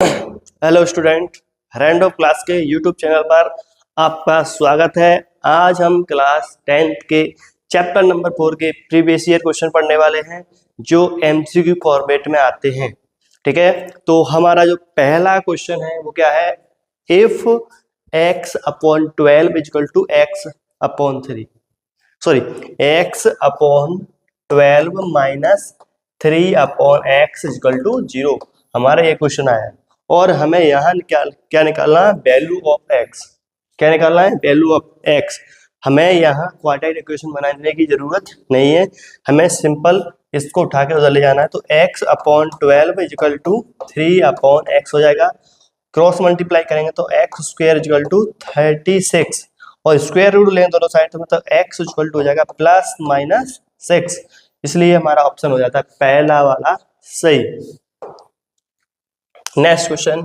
Hello student, random class के YouTube channel पर आपका स्वागत है। आज हम क्लास 10th के चैप्टर नंबर 4 के प्रीवियस ईयर क्वेश्चन पढ़ने वाले हैं जो एमसीक्यू फॉर्मेट में आते हैं। ठीक है, तो हमारा जो पहला क्वेश्चन है वो क्या है, if x upon 12 is equal to x upon 3, sorry x upon 12 minus 3 upon x is equal to 0, हमारा ये क्वेश्चन आया है। और हमें यहाँ क्या निकालना है, वैल्यू ऑफ x। क्या निकालना है, वैल्यू ऑफ x। हमें यहाँ क्वाड्रेटिक इक्वेशन बनाने की जरूरत नहीं है, हमें सिंपल इसको उठा के उधर ले जाना है। तो x upon 12 is equal to 3 upon x हो जाएगा। क्रॉस मल्टीप्लाई करेंगे तो x स्क्वायर इजकल टू 36 और स्क्वायर रूट लेंगे दोनों साइड तो मतलब x इक्वल टू हो जाएगा प्लस माइनस 6, इसलिए हमारा ऑप्शन हो जाता है पहला वाला सही। Next question.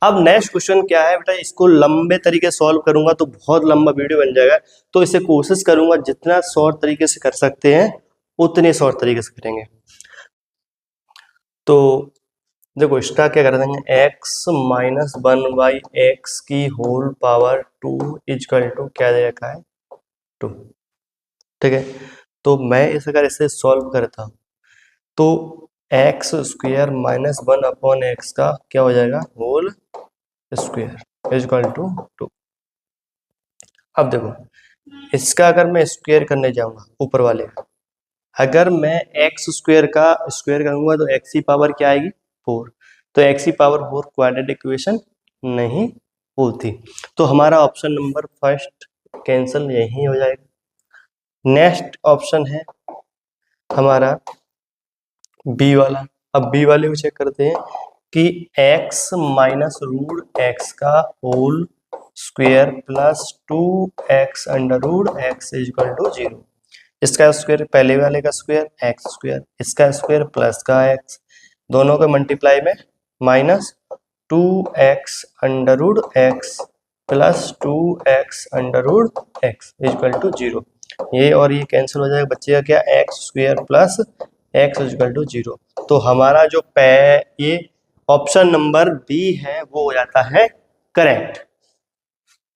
अब नेक्स्ट क्वेश्चन क्या है बेटा, इसको लंबे तरीके से सॉल्व करूंगा तो बहुत लंबा वीडियो बन जाएगा, तो इसे कोशिश करूंगा जितना शॉर्ट तरीके से कर सकते हैं उतने शॉर्ट तरीके से करेंगे। तो देखो इसका क्या कर देंगे, x माइनस 1/x की होल पावर 2 इजकल टू क्या दे रखा है 2। ठीक है, तो मैं इस अगर इसे सॉल्व करता हूं तो x square minus 1 upon x का क्या हो जाएगा, होल स्क्वायर इजकल टू 2। अब देखो इसका अगर मैं स्क्वायर करने जाऊंगा ऊपर वाले का, अगर मैं एक्स स्क्वायर का स्क्वायर करूंगा तो एक्स की पावर क्या आएगी 4, तो एक्स की पावर 4 क्वाड्रेटिक इक्वेशन नहीं होती, तो हमारा ऑप्शन नंबर फर्स्ट कैंसिल यही हो जाएगा। नेक्स्ट ऑप्शन है हमारा बी वाला। अब बी वाले को चेक करते हैं कि x माइनस रूट एक्स का whole square plus 2x under root x is equal to 0। इसका स्क्वायर पहले वाले का स्क्वायर एक्स स्क्वायर, इसका स्क्वायर प्लस का x, दोनों के मल्टीप्लाई में minus 2x under root x plus 2x under root x is equal to 0। ये और ये कैंसिल हो जाएगा, बचेगा क्या x square plus x is equal to 0। तो हमारा जो ये ऑप्शन नंबर बी है वो हो जाता है करेक्ट।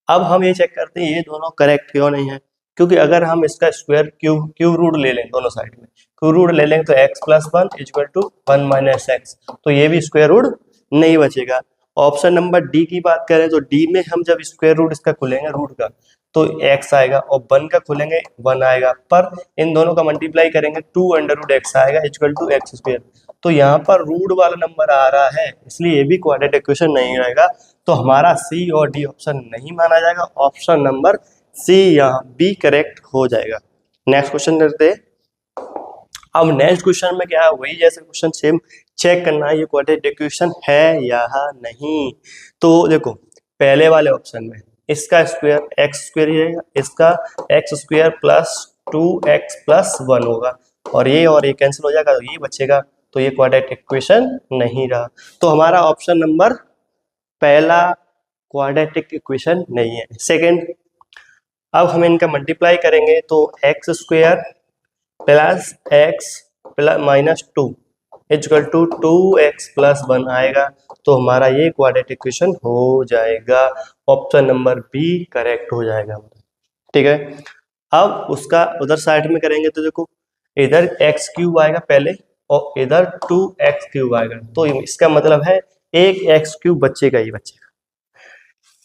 अब हम ये चेक करते हैं ये दोनों करेक्ट क्यों नहीं है, क्योंकि अगर हम इसका स्क्वायर क्यू रूट ले लें दोनों साइड में, क्यू रूट ले लेंगे तो x plus 1 is equal to 1 minus x, तो ये भी स्क्वायर रूट नहीं बचेगा। ऑप्शन नंबर डी की बात करें तो डी में हम जब स्क्वायर रूट इसका खोलेंगे रूट का तो x आएगा और 1 का खोलेंगे 1 आएगा, पर इन दोनों का मल्टीप्लाई करेंगे 2 अंडर रूट एक्स आएगा इक्वल टू एक्स स्क्वायर। तो यहाँ पर रूट वाला नंबर आ रहा है इसलिए ये भी क्वाड्रेटिक इक्वेशन नहीं रहेगा, तो हमारा सी और डी ऑप्शन नहीं माना जाएगा, ऑप्शन नंबर सी यहाँ बी करेक्ट हो जाएगा। नेक्स्ट क्वेश्चन करते हैं। अब नेक्स्ट क्वेश्चन में क्या है, वही जैसे क्वेश्चन सेम चेक करना है ये क्वाड्रेटिक इक्वेशन है या नहीं। तो देखो पहले वाले ऑप्शन में इसका स्क्वायर एक्स स्क्वायर ही रहेगा, इसका x square plus 2x plus 1 होगा और ये कैंसिल हो जाएगा तो ये बचेगा, तो ये क्वाड्रेटिक इक्वेशन नहीं रहा, तो हमारा ऑप्शन नंबर पहला क्वाड्रेटिक इक्वेशन नहीं है। सेकंड, अब हम इनका मल्टीप्लाई करेंगे तो x square plus x plus minus 2 is equal to 2x plus 1 आएगा, तो हमारा ये क्वाड्रेटिक इक्वेशन हो जाएगा, ऑप्शन नंबर बी करेक्ट हो जाएगा। ठीक है, अब उसका उधर साइड में करेंगे तो देखो इधर x क्यूब आएगा पहले और इधर 2x क्यूब आएगा, तो इसका मतलब है एक x क्यूब बच्चे ही बच्चेगा।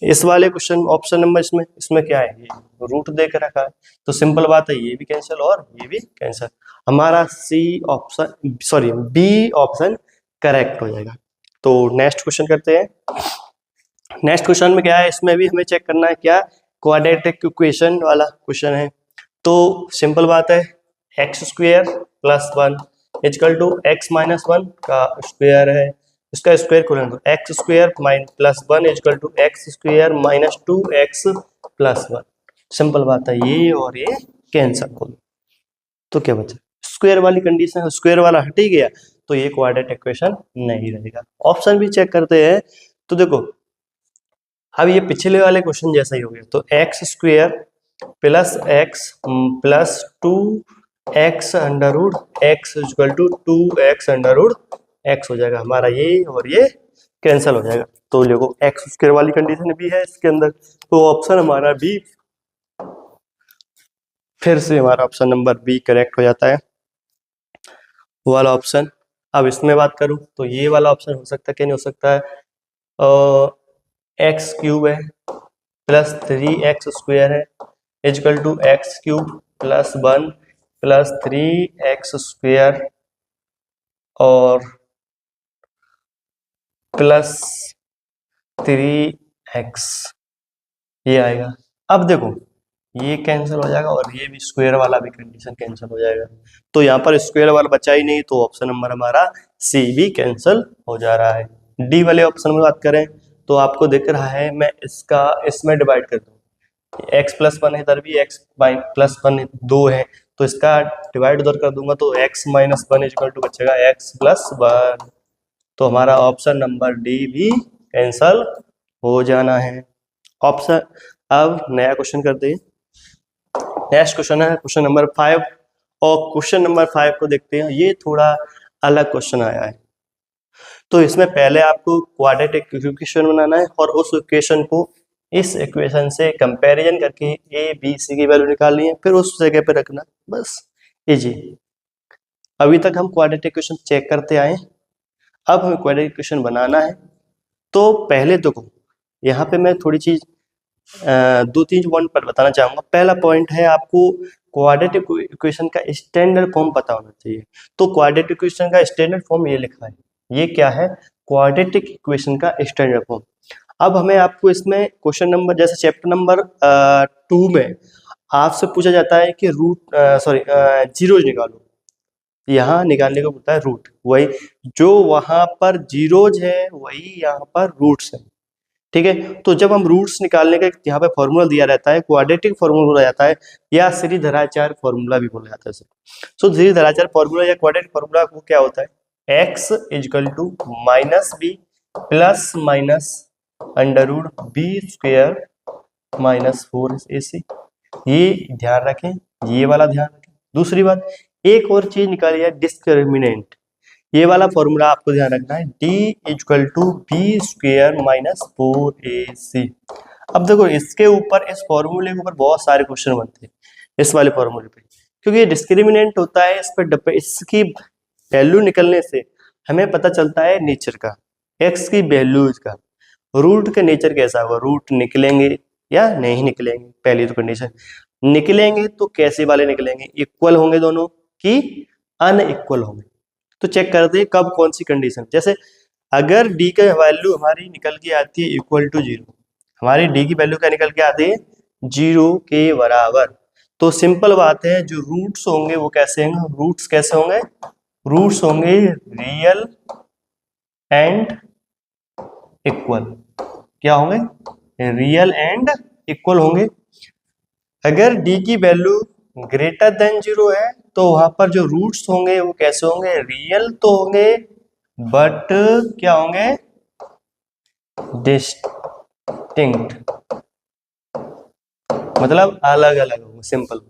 इस वाले क्वेश्चन ऑप्शन नंबर इसमें क्या है, ये रूट देकर रखा है, तो सिंपल बात है ये भी कैंसिल और ये भी कैंसिल, हमारा C option sorry B option correct हो जाएगा। तो नेक्स्ट क्वेश्चन करते हैं। नेक्स्ट क्वेश्चन में क्या है, इसमें भी हमें चेक करना है क्या क्वाड्रेटिक इक्वेशन वाला क्वेश्चन है, तो सिंपल बात है x square plus 1 is equal to x minus 1 का स्क्वायर है, इसका स्क्वायर खोलें तो x square plus 1 is equal to x square minus 2x plus 1। Simple बात है ये और ये कैंसिल हो, तो क्या बचा स्क्वायर वाली कंडीशन, स्क्वायर वाला हट ही गया तो ये क्वाड्रेटिक इक्वेशन नहीं रहेगा। ऑप्शन भी चेक करते हैं तो देखो अब ये पिछले वाले क्वेश्चन जैसा ही हो गया, तो x square plus x plus 2x under root x equal to 2x under root x हो जाएगा, हमारा ये और ये कैंसिल हो जाएगा। तो देखो एक्स स्क्वायर वाली कंडीशन भी है इसके अंदर, तो ऑप्शन हमारा बी, फिर से हमारा ऑप्शन नंबर बी करेक्ट हो जाता है, वो वाला ऑप्शन। अब इसमें बात करूं तो ये वाला ऑप्शन हो सकता है कि नहीं हो सकता है, एक्स क्यूब है प्लस 3x स्क्वायर है is equal to x cube plus 1 plus 3x square और प्लस 3x, ये आएगा। अब देखो ये कैंसिल हो जाएगा और ये भी स्क्वायर वाला भी कंडीशन कैंसिल हो जाएगा, तो यहाँ पर स्क्वायर वाला बचा ही नहीं, तो ऑप्शन नंबर हमारा सी भी कैंसिल हो जा रहा है। डी वाले ऑप्शन में बात करें तो आपको दिख रहा है, मैं इसका इसमें डिवाइड कर दूँ, एक्स प्लस 1 इधर भी एक्स प्लस 1 2 है, तो इसका डिवाइड उधर कर दूंगा तो एक्स माइनस 1 इक्वल टू बचेगा एक्स प्लस 1, तो हमारा ऑप्शन नंबर डी भी कैंसल हो जाना है ऑप्शन। अब नया क्वेश्चन करते हैं, नेक्स्ट क्वेश्चन है क्वेश्चन नंबर 5, और क्वेश्चन नंबर 5 को देखते हैं, ये थोड़ा अलग क्वेश्चन आया है। तो इसमें पहले आपको क्वाड्रेटिक इक्वेशन बनाना है और उस इक्वेशन को इस इक्वेशन से कंपैरिजन करके ए बी सी की वैल्यू निकालनी है, फिर उस जगह पे रखना, बस इजी। अभी तक हम क्वाड्रेटिक इक्वेशन चेक करते आए, अब हमें क्वाड्रेटिक इक्वेशन बनाना है। तो पहले देखो यहाँ पे मैं थोड़ी चीज दो तीन पॉइंट पर बताना चाहूंगा। पहला पॉइंट है आपको क्वाड्रेटिक इक्वेशन का स्टैंडर्ड फॉर्म पता होना चाहिए। तो क्वाड्रेटिक इक्वेशन का स्टैंडर्ड फॉर्म ये लिखा है, ये क्या है, क्वाड्रेटिक इक्वेशन का स्टैंडर्ड फॉर्म। अब हमें आपको इसमें क्वेश्चन नंबर जैसे चैप्टर नंबर 2 में आपसे पूछा जाता है कि रूट जीरोज निकालो, यहाँ निकालने को बोलता है रूट, वही जो वहां पर जीरोज है वही यहाँ पर रूट्स है, ठीक है। तो जब हम रूट्स निकालने का यहाँ पे फॉर्मूला दिया रहता है, क्वाड्रेटिक फॉर्मूला बोला जाता है या श्रीधराचार्य फॉर्मूला भी बोला जाता है। सो श्रीधराचार्य फॉर्मूला या क्वाड्रेटिक फॉर्मूला वो क्या होता है, x is equal to minus B plus minus under root B square minus 4ac, ये ध्यान रखें, ये वाला ध्यान रखें। दूसरी बात, एक और चीज निकाली है डिस्क्रिमिनेंट, ये वाला फॉर्मूला आपको ध्यान रखना है, d equal to B square minus 4ac। अब देखो इसके ऊपर, इस फॉर्मूले के ऊपर बहुत सारे क्वेश्चन बनते हैं इस वाले फॉर्मूले पे, क्योंकि ये डिस्क्रिमिनेंट होता है, इस पर इसकी वैल्यू निकलने से हमें पता चलता है नेचर का, x की वैल्यूज का, रूट का नेचर कैसा होगा, रूट निकलेंगे या नहीं निकलेंगे। पहली तो कंडीशन, निकलेंगे तो कैसे वाले निकलेंगे, इक्वल होंगे दोनों कि अनइक्वल होंगे। तो चेक करते हैं कब कौन सी कंडीशन, जैसे अगर d का वैल्यू हमारी निकल के आती है इक्वल टू 0, हमारी d की वैल्यू क्या निकल के आती है 0 के बराबर, तो सिंपल बात है जो रूट्स होंगे वो कैसे होंगे, रूट्स कैसे होंगे, रूट्स होंगे रियल एंड इक्वल, क्या होंगे, रियल एंड इक्वल होंगे। अगर d की वैल्यू ग्रेटर देन 0 है तो वहां पर जो रूट्स होंगे वो कैसे होंगे, रियल तो होंगे बट क्या होंगे, डिस्टिंक्ट, मतलब अलग अलग होंगे, सिंपल।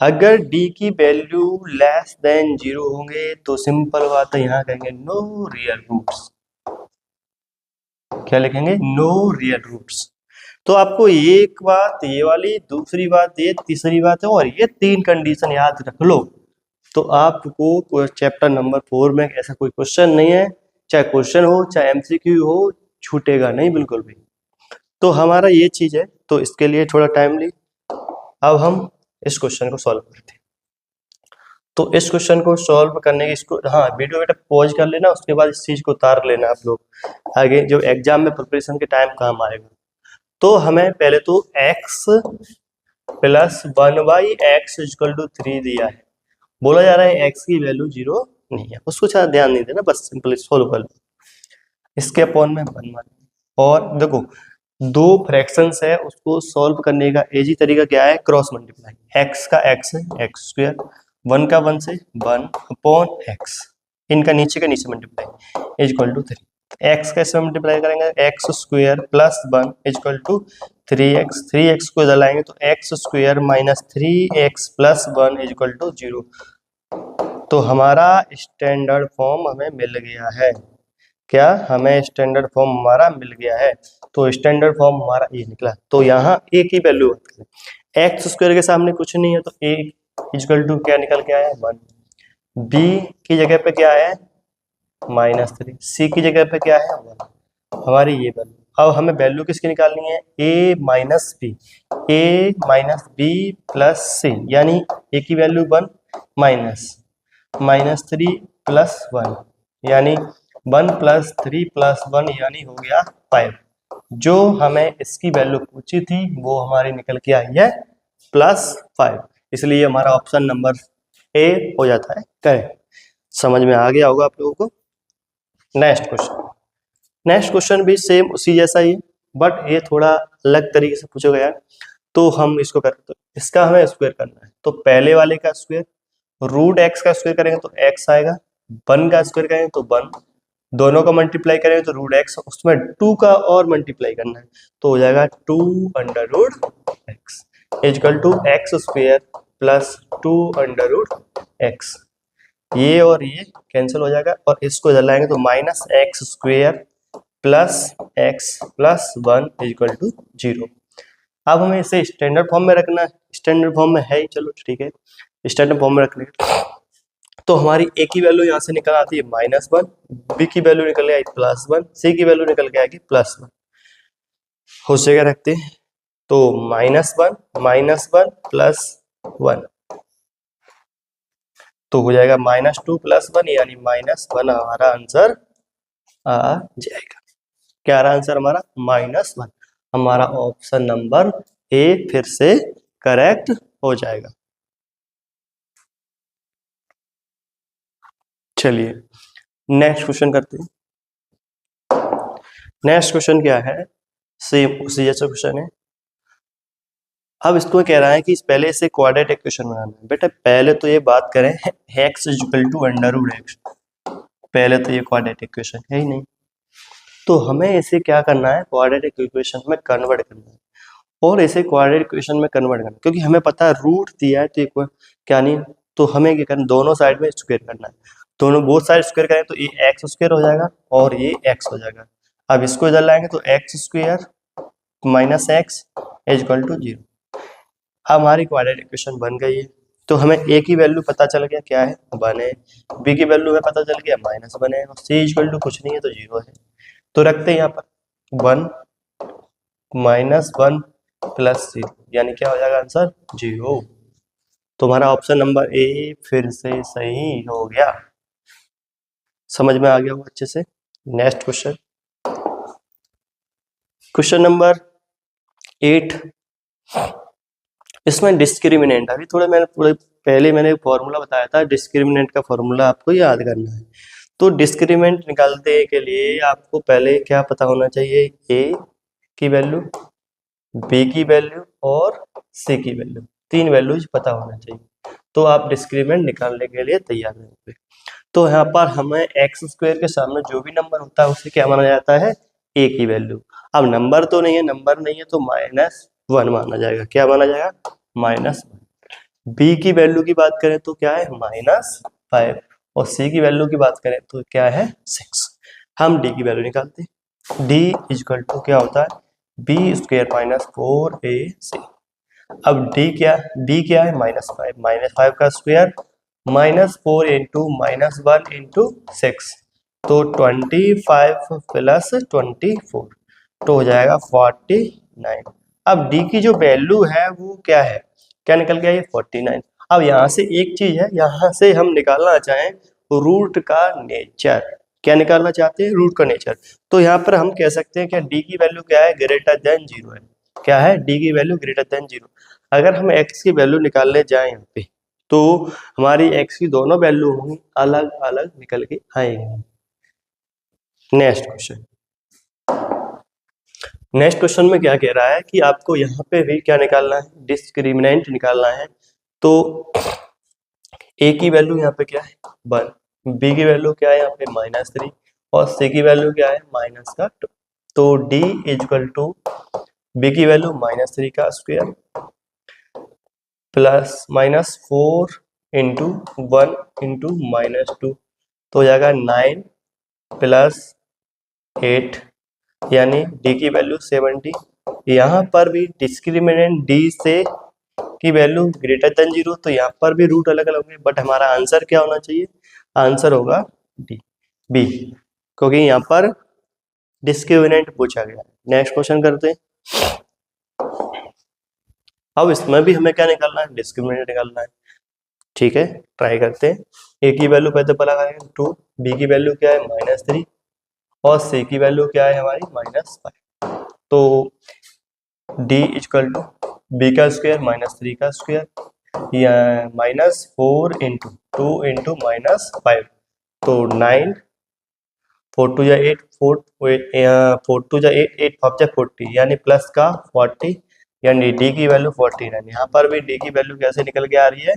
अगर d की वैल्यू लेस देन 0 होंगे तो सिंपल बात है यहाँ कहेंगे नो रियल रूट्स, क्या लिखेंगे, नो रियल रूट्स। तो आपको एक बात ये वाली, दूसरी बात ये, तीसरी बात है, और ये 3 कंडीशन याद रख लो तो आपको चैप्टर नंबर 4 में ऐसा कोई क्वेश्चन नहीं है, चाहे क्वेश्चन हो चाहे एमसीक्यू हो, छूटेगा नहीं बिल्कुल भी। तो हमारा ये चीज है, तो इसके लिए थोड़ा टाइम ली। अब हम इस क्वेश्चन को सॉल्व करते हैं। तो इस क्वेश्चन को सॉल्व करने की, इसको हाँ वीडियो बेटा पॉज कर लेना, उसके बाद इस चीज को उतार लेना आप लोग, आगे जो एग्जाम में प्रिपरेशन के टाइम काम आएगा। तो हमें पहले तो x plus 1/x equal to 3 दिया है, बोला जा रहा है x की वैल्यू 0 नहीं है, उसको ज़्यादा ध्यान नहीं देना, बस सिंपली सोल्व कर लो। इसके अपॉन में 1 मान, और देखो 2 फ्रैक्शंस है, उसको सॉल्व करने का इजी तरीका क्या है, क्रॉस मल्टीप्लाई, x का x है x स्क्वायर, 1 का 1 से 1 अपॉन x, इनका नीचे का नीचे मल्टीप्लाई इक्वल टू 3, x का इसमें मल्टीप्लाई करेंगे x square plus 1 equal to 3x, 3x को इधर लाएंगे तो x square minus 3x plus 1 equal to 0। तो हमारा स्टैंडर्ड फॉर्म हमें मिल गया है, क्या हमें स्टैंडर्ड फॉर्म हमारा मिल गया है। तो स्टैंडर्ड फॉर्म हमारा ये निकला। तो यहाँ ए की वैल्यू एक्स स्क्वायर के सामने कुछ नहीं है, तो ए इक्वल टू क्या निकल के आया 1। बी की जगह पे क्या है -3, सी की जगह पे क्या है 1, हमारी ये वैल्यू। अब हमें वैल्यू किसकी निकालनी है, ए माइनस बी प्लस सी, यानी ए की वैल्यू 1 -3 प्लस 1, यानी 1 + 3 + 1 यानी हो गया 5। जो हमें इसकी वैल्यू पूछी थी वो हमारी निकल के आई है +5, इसलिए हमारा ऑप्शन नंबर ए हो जाता है करेक्ट। समझ में आ गया होगा आप लोगों को। नेक्स्ट क्वेश्चन भी सेम उसी जैसा ही है, बट ये थोड़ा अलग तरीके से पूछा गया है। तो हम इसको करते, तो इसका हमें स्क्वायर करना है। तो पहले वाले का स्क्वायर √x का स्क्वायर करेंगे तो x आएगा, 1 का स्क्वायर करेंगे तो 1, दोनों का मल्टीप्लाई करेंगे तो √x, उसमें 2 का और मल्टीप्लाई करना है तो हो जाएगा 2√x equal to x² plus 2√x। ये और ये कैंसिल हो जाएगा और इसको इधर लाएंगे तो -x² plus x plus 1 equal to 0। अब हमें इसे स्टैंडर्ड फॉर्म में रखना है, स्टैंडर्ड फॉर्म में है ही, चलो ठीक है स्टैंडर्ड फॉर्म में रखने तो हमारी a की वैल्यू यहाँ से निकल आती है -1, b की वैल्यू निकल के आई +1, c की वैल्यू निकल के आएगी +1। हो जगह रखते हैं तो -1 प्लस 1 तो हो जाएगा -2 + 1 यानी -1 हमारा आंसर आ जाएगा। क्या रहा आंसर हमारा -1। हमारा ऑप्शन नंबर ए फिर से करेक्ट हो जाएगा। चलिए नेक्स्ट क्वेश्चन करते हैं। नेक्स्ट क्वेश्चन क्या है, सेम उसी जैसा क्वेश्चन है। अब इसको कह रहा है कि पहले इसे क्वाड्रेटिक इक्वेशन बनाना है। बेटा पहले तो ये बात करें x इक्वल टू √x, पहले तो ये क्वाड्रेटिक इक्वेशन है ही नहीं, तो हमें इसे क्या करना है क्वाड्रेटिक इक्वेशन में कन्वर्ट करना है। और इसे क्वाड्रेटिक इक्वेशन में कन्वर्ट करना, क्योंकि हमें पता है रूट दिया है तो क्या नहीं, तो हमें क्या करना, दोनों साइड में स्क्वायर करना है। दोनों बोथ साइड स्क्वायर करें तो ये x² हो जाएगा और ये x हो जाएगा। अब इसको इधर लाएंगे तो x² minus x equal to 0। हमारी क्वाड्रेटिक इक्वेशन बन गई है। तो हमें a की वैल्यू पता चल गया क्या है 1 है, b की वैल्यू हमें पता चल गया -1 है और c इक्वल टू कुछ नहीं है तो 0 है। तो रखते हैं यहाँ पर 1 -1 प्लस 0 यानी क्या हो जाएगा आंसर 0। तुम्हारा ऑप्शन नंबर ए फिर से सही हो गया। समझ में आ गया वो अच्छे से। Next question, question number 8। इसमें डिस्क्रिमिनेंट, अभी थोड़े पहले मैंने फॉर्मूला बताया था, डिस्क्रिमिनेंट का फॉर्मूला आपको याद करना है। तो डिस्क्रिमिनेंट निकालने के लिए आपको पहले क्या पता होना चाहिए, ए की वैल्यू, बी की वैल्यू और सी की वैल्यू, 3 वैल्यूज पता होना चाहिए। तो आप डिस्क्रिमिनेंट निकालने के लिए तैयार रहेंगे। तो यहाँ पर हमें x² के सामने जो भी नंबर होता है उसे क्या माना जाता है, a की वैल्यू। अब नंबर तो नहीं है, नंबर नहीं है तो -1 माना जाएगा। क्या माना जाएगा -1। b की वैल्यू की बात करें तो क्या है -5 और c की वैल्यू की बात करें तो क्या है 6। हम d की वैल्यू निकालते हैं। d इक्वल टू क्या होता है b² - 4ac। अब d क्या है -5 का स्क्वायर -4 इंटू -1 इंटू 6 तो 25 प्लस 24 तो हो जाएगा 49। अब d की जो वैल्यू है वो क्या है, क्या निकल गया ये 49। अब यहाँ से एक चीज है, यहाँ से हम निकालना चाहें रूट का नेचर। क्या निकालना चाहते हैं, रूट का नेचर। तो यहाँ पर हम कह सकते हैं क्या d की वैल्यू क्या है >0 है। क्या है d की वैल्यू >0। अगर हम x की वैल्यू निकालने जाएं यहाँ पे तो हमारी x की दोनों वैल्यू होंगी अलग अलग निकल के आएंगी। नेक्स्ट क्वेश्चन में क्या कह रहा है कि आपको यहाँ पे भी क्या निकालना है, डिस्क्रिमिनेंट निकालना है। तो a की वैल्यू यहाँ पे क्या है 1, b की वैल्यू क्या है यहाँ पे -3 और c की वैल्यू क्या है -2। तो d इक्वल टू b की वैल्यू -3 का स्क्वायर प्लस -4 इंटू 1 इंटू -2 तो हो जाएगा 9 प्लस 8 यानी डी की वैल्यू 70। यहाँ पर भी डिस्क्रिमिनेंट डी से की वैल्यू ग्रेटर देन 0, तो यहाँ पर भी रूट अलग अलग होंगे, बट हमारा आंसर क्या होना चाहिए? आंसर होगा डी, बी, क्योंकि यहाँ पर डिस्क्रिमिनेंट पूछा गया। नेक्स्ट क्वेश्चन करते हैं। अब इसमें भी हमें क्या निकालना है? डिस्क्रिमिनेंट निकालना है। ठीक है, ट्राई करते हैं। ए की वैल्यू पहले पता लगाएंगे 2, बी की वैल्यू क्या है -3 और सी की वैल्यू क्या है हमारी -5। तो डी इक्वल टू बी का स्क्वायर -3 का स्क्वायर या -4 इंटू 2 इंटू -5, तो 9, 4 2 जा 8, 4 2 जा 8, 8 5 जा 40 यानी प्लस का 40 यानी डी की वैल्यू 49। यहाँ पर भी डी की वैल्यू कैसे निकल के आ रही है?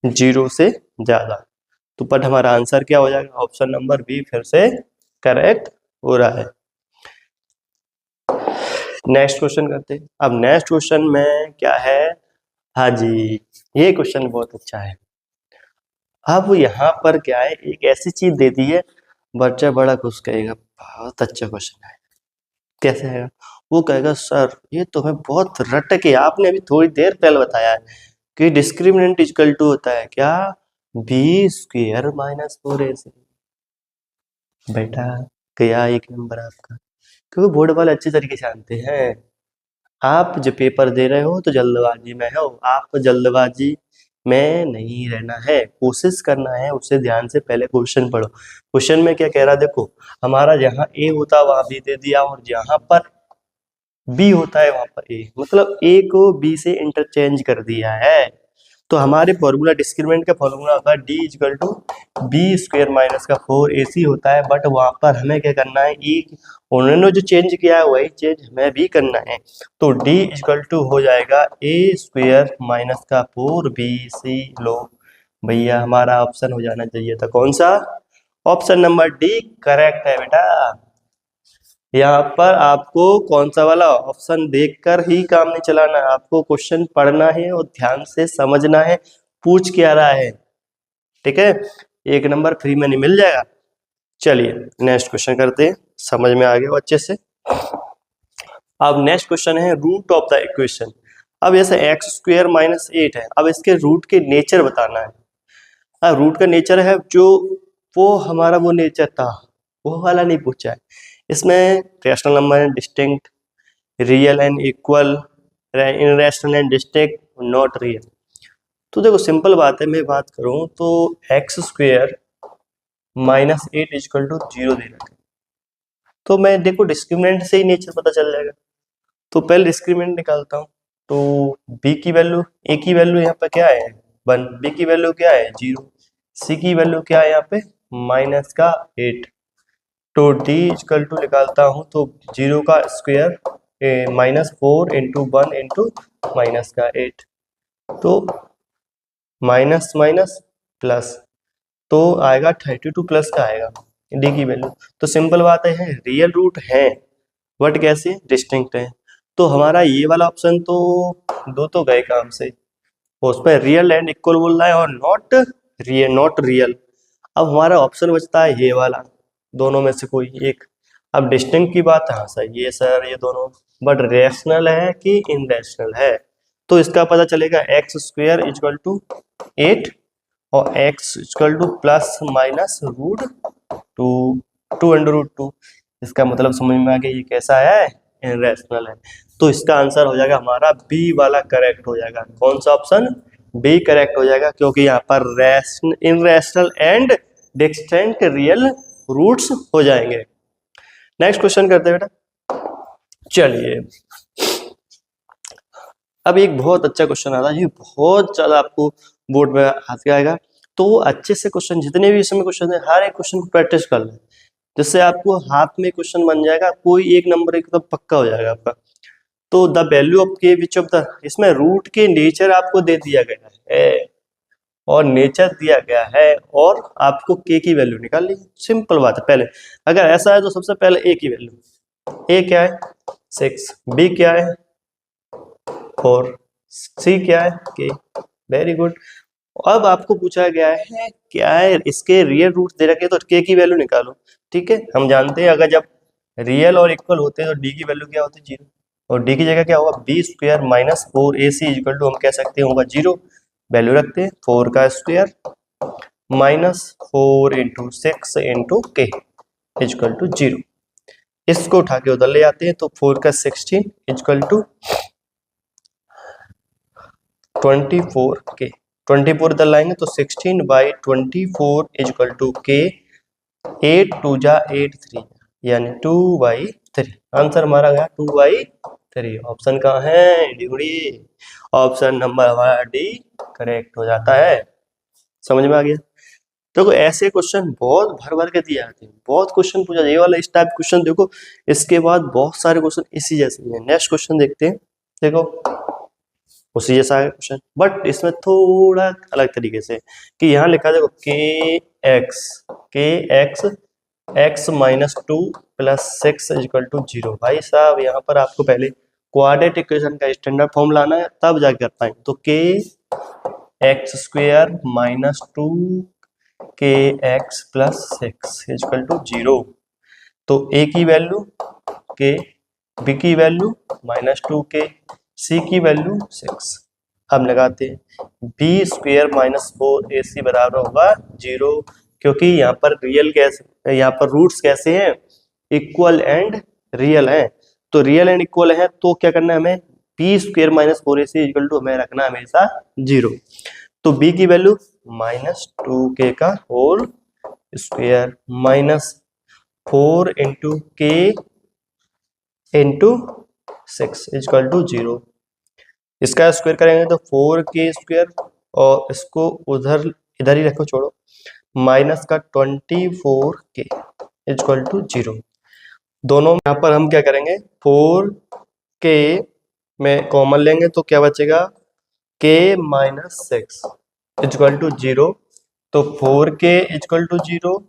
0 से ज्यादा। तो बट हमारा आंसर क्या हो जाएगा? ऑप्शन नंबर बी फिर से करेक्ट हो रहा है। नेक्स्ट क्वेश्चन करते हैं। अब नेक्स्ट क्वेश्चन में क्या है? हाँ जी, ये क्वेश्चन बहुत अच्छा है। अब यहाँ पर क्या है, एक ऐसी चीज दे दी है, बच्चा बड़ा खुश कहेगा बहुत अच्छा क्वेश्चन है। कैसे है? वो कहेगा सर ये तो हमें बहुत रट के आपने अभी थोड़ी देर पहले बताया है कि डिस्क्रिमिनेंट इक्वल टू होता है क्या? B square -4ac। बेटा गया एक नंबर आपका, क्योंकि बोर्ड वाले अच्छे तरीके से जानते हैं आप जो पेपर दे रहे हो तो जल्दबाजी में हो। आपको जल्दबाजी में नहीं रहना है, कोशिश करना है, उससे ध्यान से पहले क्वेश्चन पढ़ो। क्वेश्चन में क्या कह रहा है देखो, हमारा जहाँ ए होता है वहां बी दे दिया और जहाँ पर बी होता है वहां पर ए, मतलब ए को बी से इंटरचेंज कर दिया है। तो हमारे फॉर्मूला डिस्क्रिमिनेंट का फॉर्मूला होगा D equal to B square minus का 4ac होता है, बट वहां पर हमें क्या करना है? ई उन्होंने जो चेंज किया है वही चेंज हमें भी करना है। तो डी इक्वल टू हो जाएगा ए स्क्वायर माइनस का 4bc। लो भैया हमारा ऑप्शन हो जाना चाहिए था कौन सा? ऑप्शन नंबर डी करेक्ट है बेटा। यहाँ पर आपको कौन सा वाला ऑप्शन देखकर ही काम नहीं चलाना है, आपको क्वेश्चन पढ़ना है और ध्यान से समझना है पूछ क्या रहा है। ठीक है, एक नंबर फ्री में नहीं मिल जाएगा। चलिए नेक्स्ट क्वेश्चन करते हैं, समझ में आ गया वो अच्छे से। अब नेक्स्ट क्वेश्चन है रूट ऑफ द इक्वेशन। अब जैसे एक्स स्क्वायर -8 है, अब इसके रूट के नेचर बताना है। अब रूट का नेचर है जो वो हमारा वो नेचर था वो वाला नहीं पूछा है। इसमें रैशनल नंबर है, distinct, real and equal, irrational and distinct, not real. तो देखो सिंपल बात है, मैं बात करूं तो एक्स स्क्वायर -8 इक्वल टू 0 दे रखा है, तो मैं देखो डिस्क्रिमिनेंट से ही नेचर पता चल जाएगा। तो पहले डिस्क्रिमिनेंट निकालता हूँ। तो बी की वैल्यू, ए की वैल्यू यहाँ पे क्या है 1, बी की वैल्यू क्या है 0, सी की वैल्यू क्या है यहाँ पे -8। तो डी इक्वल टू निकालता हूँ तो 0 का स्क्वायर -4 इंटू 1 इंटू -8, तो माइनस माइनस प्लस, तो आएगा 32 प्लस का आएगा डी की वैल्यू। तो सिंपल बात है रियल रूट है बट कैसे डिस्टिंक्ट है। तो हमारा ये वाला ऑप्शन तो दो तो गए काम से, उस पर रियल एंड इक्वल बोल रहा है और नॉट रियल। अब हमारा ऑप्शन बचता है ये वाला, दोनों में से कोई एक। अब डिस्टिंक्ट की बात है, हाँ सही है सर ये दोनों, बट रैशनल है कि इनरैशनल है। तो इसका पता चलेगा एक्स स्क्वायर इक्वल टू 8 और x equal two plus minus √2 इसका मतलब समझ में आ गया ये कैसा है? इनरैशनल है। तो इसका आंसर हो जाएगा हमारा बी वाला करेक्ट हो जाएगा। कौन सा ऑप्शन? बी करेक्ट हो जाएगा, क्योंकि यहाँ पर इनरैशनल एंड डिस्टिंक्ट रियल रूट्स हो जाएंगे। नेक्स्ट क्वेश्चन करते हैं बेटा। चलिए अब एक बहुत अच्छा क्वेश्चन आ रहा है, ये बहुत ज्यादा आपको बोर्ड में हाथ के आएगा। तो अच्छे से क्वेश्चन जितने भी इसमें क्वेश्चन है हर एक क्वेश्चन को प्रैक्टिस कर लें, जिससे आपको हाथ में क्वेश्चन बन जाएगा, कोई एक नंबर एकदम पक्का हो जाएगा आपका। तो द वैल्यू ऑफ के विच ऑफ द, इसमें रूट के नेचर आपको दे दिया गया है और नेचर दिया गया है और आपको के की वैल्यू निकालनी है। सिंपल बात है। पहले अगर ऐसा है तो सबसे पहले ए की वैल्यू, ए क्या है 6, बी क्या है 4, सी क्या है के। Very good. अब आपको पूछा गया है क्या है, इसके रियल रूट दे रखे तो के की वैल्यू निकालो। ठीक है, हम जानते हैं अगर जब रियल और इक्वल होते हैं तो डी की वैल्यू क्या होती है, 0। और डी की जगह क्या होगा, B square minus 4ac equal to हम कह सकते हैं होगा 0। वैल्यू रखते हैं 4 का स्क्वायर माइनस 4 इंटू 6 इंटू के इक्वल टू 0। इसको उठा के उधर ले आते हैं तो 4 का 16 इक्वल टू 24 के। 24 इधर लाएंगे तो 16/24 इक्वल टू के। 8 2 जा 8 3 यानी 2/3। आंसर हमारा गया 2/3। ऑप्शन कहाँ है, डी। ऑप्शन नंबर हमारा डी करेक्ट हो जाता है। समझ में आ गया। देखो ऐसे क्वेश्चन बहुत भर भर के दिए जाते हैं, बहुत क्वेश्चन पूछा जाए। ये वाला इस टाइप क्वेश्चन देखो, इसके बाद बहुत सारे क्वेश्चन इसी जैसे हैं। नेक्स्ट क्वेश्चन देखते हैं। देखो उसी जैसा है क्वेश्चन, बट इसमें थोड़ा अलग तरीके से कि यहाँ लिखा है देखो के x x minus 2 plus 6 equal to 0। भाई साहब यहाँ पर आपको पहले क्वाड्रेटिक इक्वेशन का स्टैंडर्ड फॉर्म लाना है, तब जाके कर पाएंगे। तो के एक्स स्क्वायर माइनस 2 के एक्स प्लस 6 इक्वल टू 0। तो ए की वैल्यू के, बी की वैल्यू माइनस 2 के, सी की वैल्यू 6। अब लगाते हैं बी स्क्वायर माइनस 4ac बराबर होगा 0, क्योंकि यहाँ पर रियल कैसे, यहाँ पर रूट्स कैसे हैं, इक्वल एंड रियल हैं। तो रियल एंड इक्वल है तो क्या करना है हमें, B square minus 4ac equal to हमें रखना हमेशा 0। तो b की वैल्यू माइनस 2k का होल स्क्वायर माइनस 4 इंटू के इंटू 6 इक्वल टू 0। इसका स्क्वायर करेंगे तो 4k स्क्वायर, और इसको उधर इधर ही रखो, छोड़ो, माइनस का 24k इक्वल टू 0। दोनों यहाँ पर हम क्या करेंगे, 4k में कॉमन लेंगे तो क्या बचेगा, k माइनस 6 इक्वल टू 0। तो 4k इक्वल टू 0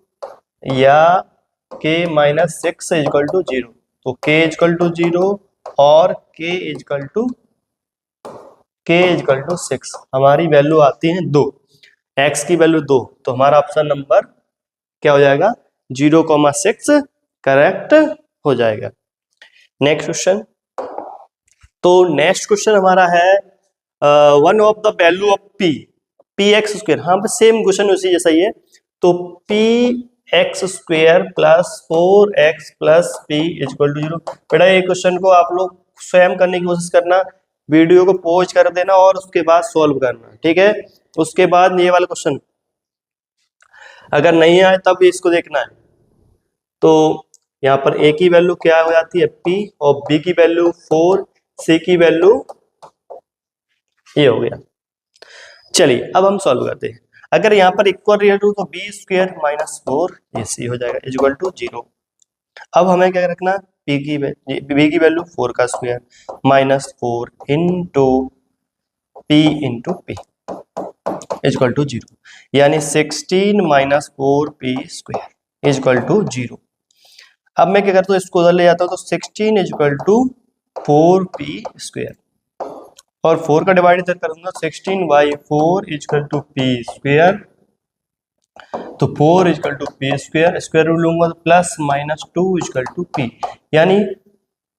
या k माइनस 6 इक्वल टू 0। तो k इक्वल टू 0 और k इक्वल टू 6। हमारी वैल्यू आती है 2, x की वैल्यू 2। तो हमारा ऑप्शन नंबर क्या हो जाएगा, 0,6 करेक्ट हो जाएगा। Next question. तो नेक्स्ट क्वेश्चन हमारा है one of the value of P x square. हाँ सेम क्वेश्चन उसी जैसा ही है। तो P x square plus 4x plus P equal to 0। बेटा ये क्वेश्चन को आप लोग स्वयं करने की कोशिश करना, वीडियो को पॉज कर देना और उसके बाद सॉल्व करना, ठीक है। उसके बाद ये वाला क्वेश्चन अगर नहीं आए तब इसको देखना है। तो यहाँ पर a की वैल्यू क्या हो जाती है p, और b की वैल्यू 4, c की वैल्यू ये हो गया। चलिए अब हम सॉल्व करते हैं। अगर यहाँ पर इक्वल रियल टू तो बी स्क्वायर माइनस 4ac हो जाएगा इक्वल टू 0। अब हमें क्या रखना, b की वैल्यू 4 का square minus 4 into p into P equal to 0, यानी 16 minus 4p square equal to 0। अब मैं क्या करता हूँ, इसको उधर ले जाता हूँ तो 16 इक्वल टू 4p स्क्वायर, और 4 का डिवाइड इधर करूंगा 16/4 इक्वल टू p स्क्वायर। तो 4 equal to P square, square root लूंगा तो plus minus 2 equal to P, यानी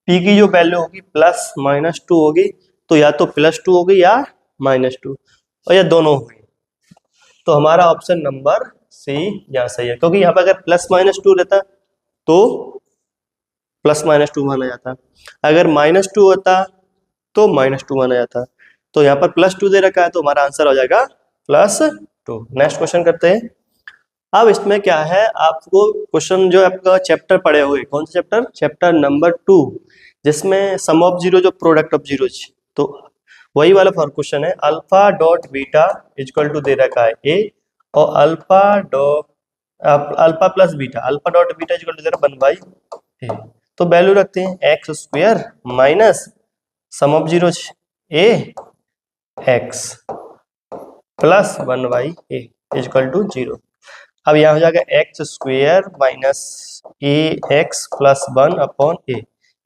p की जो वैल्यू होगी प्लस माइनस 2 होगी। तो या तो प्लस 2 होगी या माइनस 2, और या दोनों होगी। तो हमारा ऑप्शन नंबर सी यहाँ सही है, क्योंकि यहाँ पर अगर प्लस माइनस 2 रहता तो प्लस माइनस 2 माना जाता, अगर माइनस 2 होता तो माइनस 2 माना जाता। तो यहाँ पर प्लस 2 दे रखा है तो हमारा आंसर हो जाएगा +2। नेक्स्ट क्वेश्चन करते हैं। अब इसमें क्या है, आपको क्वेश्चन जो आपका चैप्टर पढ़े हुए, कौन सा चैप्टर, चैप्टर नंबर 2, जिसमें सम ऑफ जीरो जो प्रोडक्ट ऑफ जीरो, तो वही वाला फॉर क्वेश्चन है। Alpha dot beta equal to दे रखा है ए, और alpha plus beta, alpha dot beta equal to दे रहा 1/a। तो वैल्यू रखते हैं X square minus sum of zero A x plus 1/a equal to 0। अब यहाँ हो जाएगा X square minus A x plus 1/a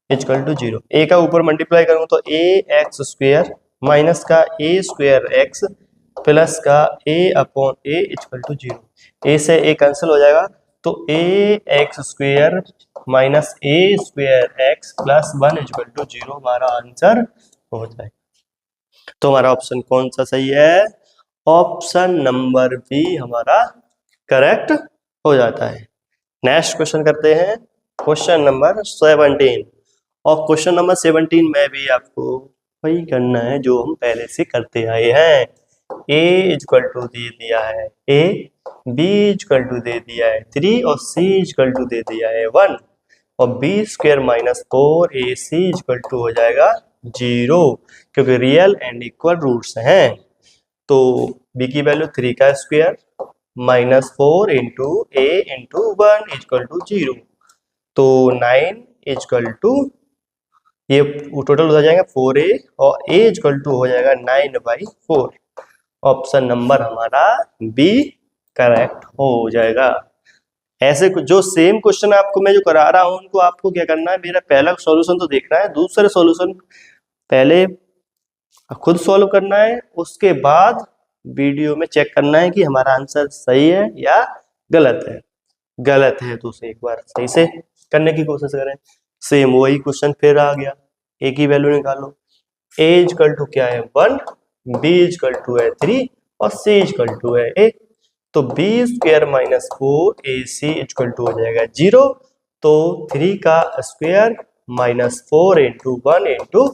equal to 0। ए का ऊपर मल्टीप्लाई करूँ तो ए एक्स स्क्वायर माइनस का ए स्क्वायर एक्स प्लस का a upon a equal to 0। a से a कैंसिल हो जाएगा तो a x square minus a square x plus 1 equal to 0 हमारा आंसर हो जाएगा। तो हमारा ऑप्शन कौन सा सही है? ऑप्शन नंबर बी हमारा करेक्ट हो जाता है। नेक्स्ट क्वेश्चन करते हैं, क्वेश्चन नंबर 17। और क्वेश्चन नंबर 17 में भी आपको वही करना है जो हम पहले से करते आए हैं। a इक्वल टू दे दिया है a, b इक्वल टू दे दिया है 3 और c इक्वल टू दे दिया है 1 और b square minus 4ac equal to हो जाएगा 0 क्योंकि रियल एंड इक्वल रूट्स हैं। तो b की वैल्यू 3 का square minus 4 into a into 1 equal to 0, तो 9 इक्वल टू ये टोटल हो जाएगा 4a और a इक्वल टू हो जाएगा 9/4। ऑप्शन नंबर हमारा बी करेक्ट हो जाएगा। ऐसे जो सेम क्वेश्चन आपको मैं जो करा रहा हूं उनको आपको क्या करना है, मेरा पहला सॉल्यूशन तो देखना है, दूसरे सॉल्यूशन पहले खुद सॉल्व करना है, उसके बाद वीडियो में चेक करना है कि हमारा आंसर सही है या गलत है। गलत है तो उसे एक बार सही से करने की कोशिश करें। सेम वही क्वेश्चन फिर आ गया, ए की वैल्यू निकालो। ए इक्वल टू क्या है 1, बी इक्वल टू है 3 और सी इक्वल टू है ए, तो B square minus 4ac equal to हो जाएगा 0, तो 3 का square minus 4 into 1 into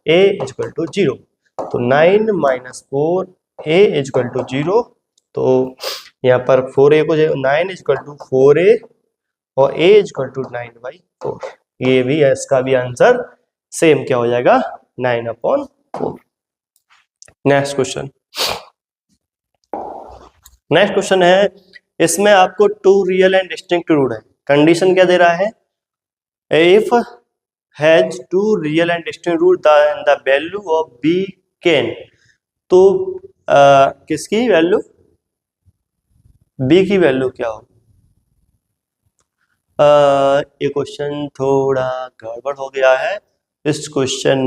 A equal to 0, तो 9 माइनस 4a इक्वल टू 0, तो यहाँ पर 4a को 9 इक्वल टू 4a और a इक्वल टू 9/4। ये भी है, इसका भी आंसर सेम क्या हो जाएगा 9/4। नेक्स्ट क्वेश्चन, नेक्स्ट क्वेश्चन है, इसमें आपको 2 रियल एंड डिस्टिंक्ट रूट है। कंडीशन क्या दे रहा है, if has 2 real and distinct root the value of B can, तो किसकी वैल्यू, बी की वैल्यू क्या हो। ये क्वेश्चन थोड़ा गड़बड़ हो गया है, इस क्वेश्चन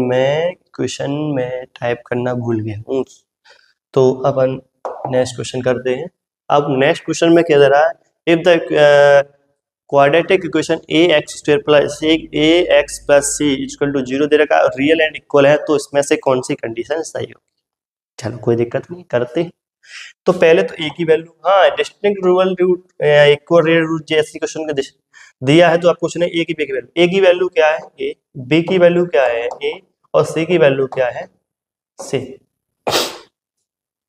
में टाइप करना भूल गया हूँ, तो अपन नेक्स्ट क्वेश्चन करते हैं। अब नेक्स्ट क्वेश्चन में क्या दे रहा है, if the quadratic equation A x square plus A x plus C equal to 0 दे रखा है, रियल एंड इक्वल है, तो इसमें से कौन सी कंडीशन सही होगी। चलो कोई दिक्कत नहीं, करते हैं। तो पहले तो ए की वैल्यू, हाँ distinct real root equal real root जैसी क्वेश्चन का दिया है तो आपको क्वेश्चन है ए की बी की वैल्यू, ए की वैल्यू क्या है ए, बी की वैल्यू क्या है ए और सी की वैल्यू क्या है सी,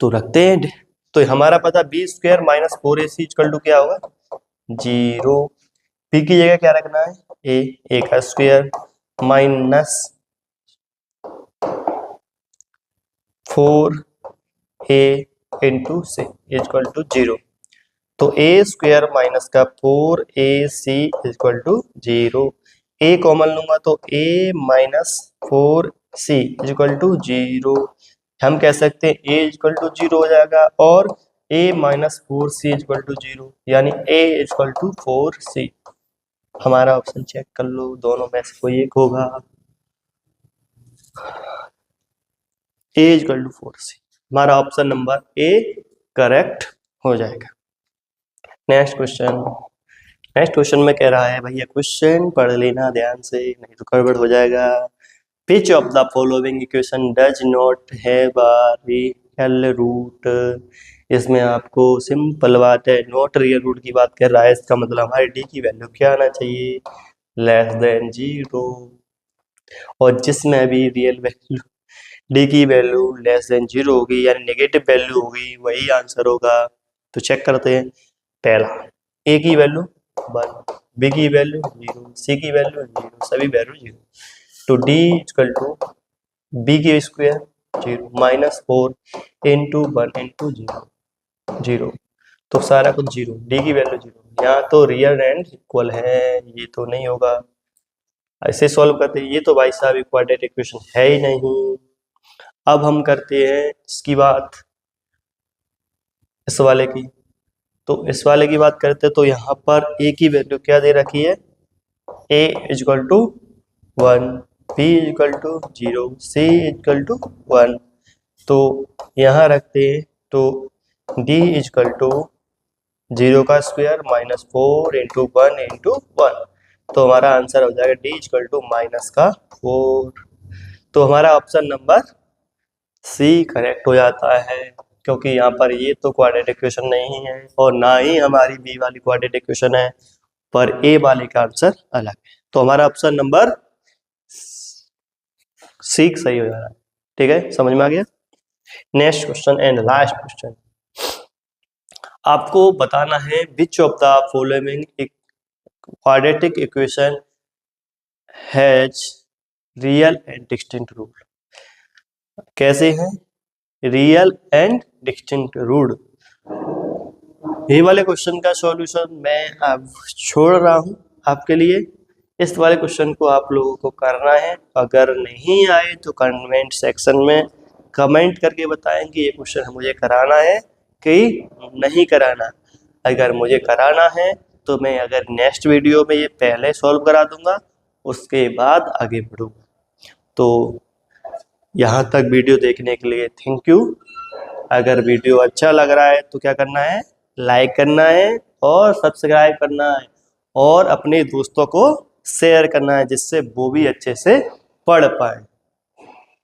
तो रखते हैं। तो हमारा पता B square minus 4ac equal to क्या होगा 0, पी की जगह क्या रखना है ए का square minus 4a into C equal to 0, तो ए स्क्वायर माइनस का 4ac equal to 0, A common लूंगा तो a minus 4c equal to 0, हम कह सकते हैं a इक्वल टू 0 हो जाएगा और a minus 4c equal to 0, यानी a इक्वल टू 4c। हमारा ऑप्शन चेक कर लो, दोनों में से कोई एक होगा, a इक्वल टू 4c, हमारा ऑप्शन नंबर ए करेक्ट हो जाएगा। नेक्स्ट क्वेश्चन में कह रहा है, भैया क्वेश्चन पढ़ लेना ध्यान से, नहीं तो गड़बड़ हो जाएगा। Which of the following equation does not have a real root? इसमें आपको सिंपल बात है, नॉट रियल रूट की बात कर रहा है, इसका मतलब हमारे डी की वैल्यू क्या आना चाहिए लेस देन 0, और जिसमें भी रियल वैल्यू डी की वैल्यू लेस देन 0 होगी यानी नेगेटिव वैल्यू होगी वही आंसर होगा। तो चेक करते हैं, पहला ए की वैल्यू 1, बी की वैल्यू 0, सी की वैल्यू 0, सभी वैल्यू 0, तो d इक्वल टू बी की स्क्वायर 0 माइनस 4 इंटू 1 इंटू 0, तो सारा कुछ 0, d की वैल्यू 0, यहाँ तो रियल एंड इक्वल है, ये तो नहीं होगा, ऐसे सॉल्व करते हैं, ये तो भाई साहब क्वाड्रेटिक इक्वेशन है ही नहीं। अब हम करते हैं इसकी बात, इस वाले की, तो इस वाले की बात करते हैं, तो यहाँ पर a की वैल्यू क्या दे रखी है a equal to 1, b equal to 0, c equal to 1, तो यहाँ रखते हैं तो d इजकल टू 0 का स्क्वायर माइनस 4 इंटू 1 इंटू 1, तो हमारा आंसर हो जाएगा d इजकल टू माइनस का 4। तो हमारा ऑप्शन नंबर सी करेक्ट हो जाता है, क्योंकि यहाँ पर ये तो क्वाड्रेटिक इक्वेशन नहीं है और ना ही हमारी बी वाली क्वाड्रेटिक इक्वेशन है, पर ए वाले का आंसर अलग है। तो हमारा ऑप्शन नंबर सी सही हो जा रहा है। ठीक है, समझ में आ गया। Next question and last question, आपको बताना है which of the following quadratic equation has real and distinct rule. कैसे है रियल एंड डिस्टिंक्ट रूल? ये वाले क्वेश्चन का सॉल्यूशन मैं अब छोड़ रहा हूं आपके लिए। इस वाले क्वेश्चन को आप लोगों को करना है, अगर नहीं आए तो कमेंट सेक्शन में कमेंट करके बताएं कि ये क्वेश्चन मुझे कराना है कि नहीं कराना। अगर मुझे कराना है तो मैं अगर नेक्स्ट वीडियो में ये पहले सॉल्व करा दूंगा, उसके बाद आगे बढ़ूंगा। तो यहाँ तक वीडियो देखने के लिए थैंक यू। अगर वीडियो अच्छा लग रहा है तो क्या करना है, लाइक करना है और सब्सक्राइब करना है और अपने दोस्तों को शेयर करना है, जिससे वो भी अच्छे से पढ़ पाए।